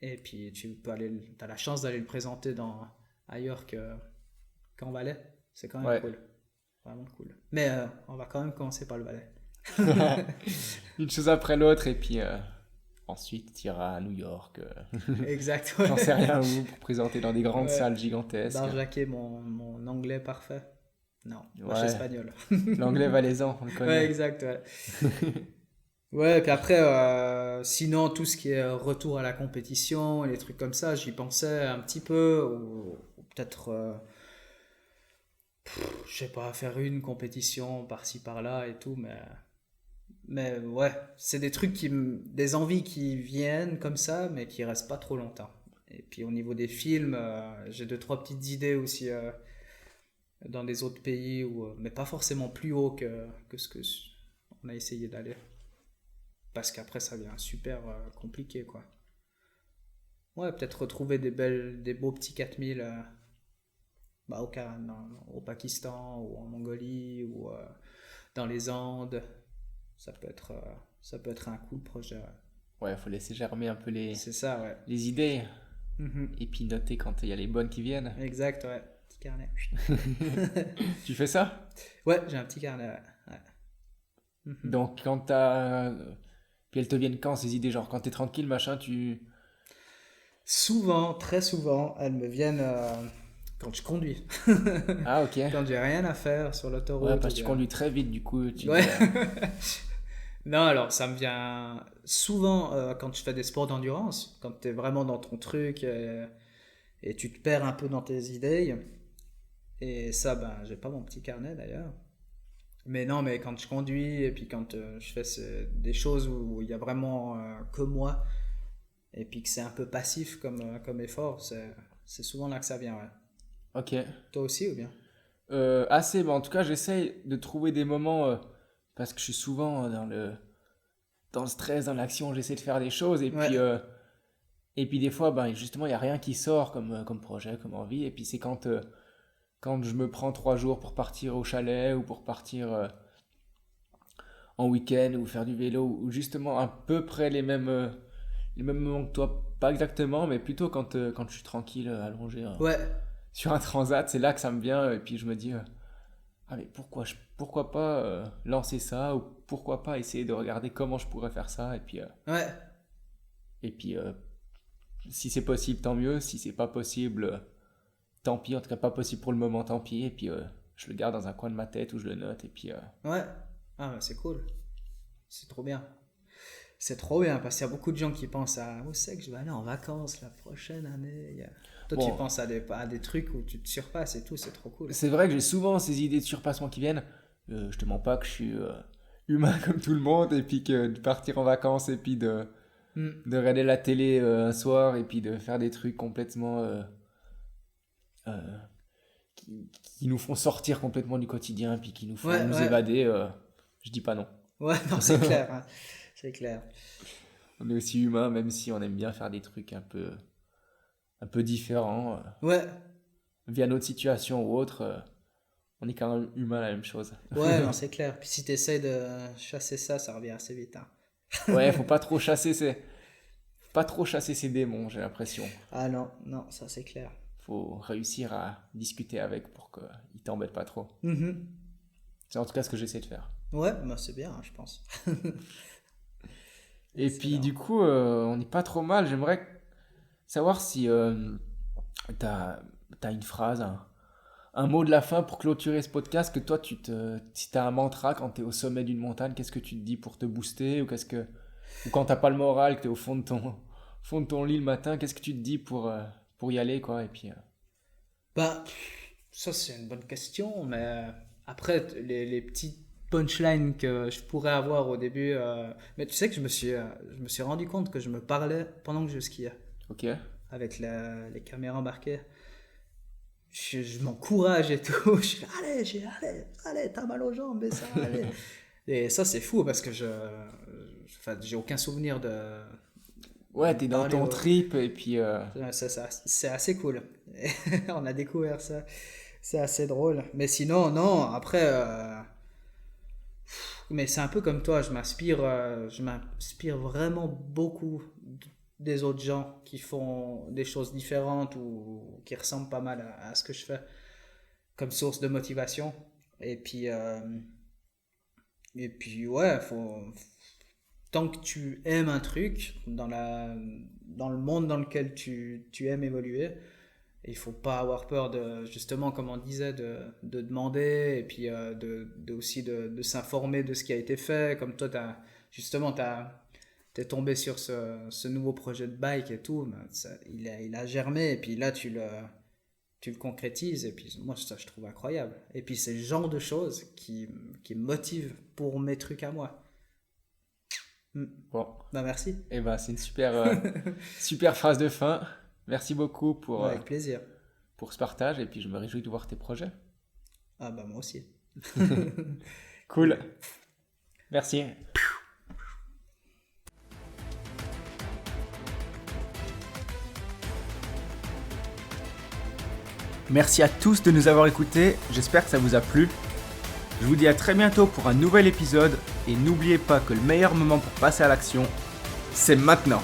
Et puis tu as la chance d'aller le présenter ailleurs qu'en Valais. C'est quand même cool. Vraiment cool. Mais on va quand même commencer par le Valais. Une chose après l'autre, et puis ensuite tu iras à New York. Exact. Ouais. J'en sais rien où, pour présenter dans des grandes salles gigantesques. Barjaquer mon anglais parfait. Non, moi je suis espagnol. L'anglais valaisan, on le connaît. Ouais, exact, ouais. Ouais, et puis après, sinon, tout ce qui est retour à la compétition et les trucs comme ça, j'y pensais un petit peu, ou peut-être, je sais pas, faire une compétition par-ci par-là et tout, mais ouais, c'est des trucs des envies qui viennent comme ça, mais qui restent pas trop longtemps. Et puis au niveau des films, j'ai 2-3 petites idées aussi dans des autres pays, mais pas forcément plus haut que ce que on a essayé d'aller. Parce qu'après, ça devient super compliqué, quoi. Ouais, peut-être retrouver des beaux petits 4000 au Pakistan ou en Mongolie ou dans les Andes. Ça peut être un cool projet. Ouais, il faut laisser germer un peu C'est ça, ouais. les idées. Mm-hmm. Et puis noter quand il y a les bonnes qui viennennent. Exact, ouais. Petit carnet. Tu fais ça? Ouais, j'ai un petit carnet, ouais. Mm-hmm. Donc, quand t'as... Puis elles te viennent quand, ces idées? Genre, quand t'es tranquille, machin, Souvent, très souvent, elles me viennent quand je conduis. Ah, ok. Quand j'ai rien à faire sur l'autoroute. Ouais, parce que tu conduis très vite, du coup. Ouais. Non, alors, ça me vient souvent quand je fais des sports d'endurance, quand tu es vraiment dans ton truc et tu te perds un peu dans tes idées. Et ça, j'ai pas mon petit carnet d'ailleurs. Mais non, mais quand je conduis et puis quand je fais des choses où il y a vraiment que moi et puis que c'est un peu passif comme effort, c'est souvent là que ça vient, ouais. Ok. Toi aussi ou bien? Assez, en tout cas, j'essaye de trouver des moments parce que je suis souvent dans le stress, dans l'action, j'essaie de faire des choses et puis des fois, justement, il n'y a rien qui sort comme projet, comme envie. Et puis c'est quand je me prends 3 jours pour partir au chalet ou pour partir en week-end ou faire du vélo ou justement à peu près les mêmes moments que toi, pas exactement, mais plutôt quand je suis tranquille, allongé sur un transat, c'est là que ça me vient et puis je me dis ah mais pourquoi pas lancer ça ou pourquoi pas essayer de regarder comment je pourrais faire ça et puis si c'est possible tant mieux, si c'est pas possible tant pis, en tout cas pas possible pour le moment, tant pis, et puis je le garde dans un coin de ma tête où je le note, et puis... Ouais, c'est cool, c'est trop bien. C'est trop bien, parce qu'il y a beaucoup de gens qui pensent à où c'est que je vais aller en vacances la prochaine année. Toi, tu penses à des trucs où tu te surpasses et tout, c'est trop cool. C'est vrai que j'ai souvent ces idées de surpassement qui viennent. Je te mens pas que je suis humain comme tout le monde, et puis que de partir en vacances, et puis de De regarder la télé un soir et puis de faire des trucs complètement qui nous font sortir complètement du quotidien puis qui nous font nous évader. Je dis pas non. Ouais, non, c'est clair. Hein. C'est clair. On est aussi humain, même si on aime bien faire des trucs un peu différents. Via notre situation ou autre, on est quand même humain, la même chose. Ouais, non, c'est clair. Puis si tu essaies de chasser ça, ça revient assez vite. Hein. Ouais, faut pas trop chasser ces démons, j'ai l'impression. Ah non, ça c'est clair. Faut réussir à discuter avec pour qu'ils t'embêtent pas trop. C'est en tout cas ce que j'essaie de faire. Ouais, bah c'est bien, je pense. Et puis du coup, on n'est pas trop mal. J'aimerais savoir si t'as une phrase, un mot de la fin pour clôturer ce podcast, que toi, si t'as un mantra quand t'es au sommet d'une montagne, qu'est-ce que tu te dis pour te booster, ou quand t'as pas le moral, que t'es au fond de ton lit le matin, qu'est-ce que tu te dis pour y aller, quoi, et puis... Bah, ça c'est une bonne question, mais après, les petites punchlines que je pourrais avoir au début, mais tu sais que je me suis rendu compte que je me parlais pendant que je skiais. Ok. Avec les caméras embarquées. Je m'encourage et tout. Je suis allez, t'as mal aux jambes, et ça, allez. Et ça, c'est fou parce que j'ai aucun souvenir de. Ouais, t'es dans ton trip et puis. C'est assez cool. On a découvert ça. C'est assez drôle. Mais sinon, non, après. Mais c'est un peu comme toi, je m'inspire vraiment beaucoup des autres gens qui font des choses différentes ou qui ressemblent pas mal à ce que je fais comme source de motivation. Et puis ouais, tant que tu aimes un truc dans le monde dans lequel tu aimes évoluer, il faut pas avoir peur de, justement, comme on disait, de demander et puis aussi de s'informer de ce qui a été fait. Comme toi, t'es tombé sur ce nouveau projet de bike et tout, il a germé et puis là tu le concrétises et puis moi ça je trouve incroyable. Et puis c'est le genre de choses qui me motivent pour mes trucs à moi. Bon. Bah merci. Et c'est une super phrase de fin. Merci beaucoup avec plaisir. Pour ce partage et puis je me réjouis de voir tes projets. Ah bah moi aussi. Cool. Merci. Merci à tous de nous avoir écoutés, j'espère que ça vous a plu. Je vous dis à très bientôt pour un nouvel épisode et n'oubliez pas que le meilleur moment pour passer à l'action, c'est maintenant.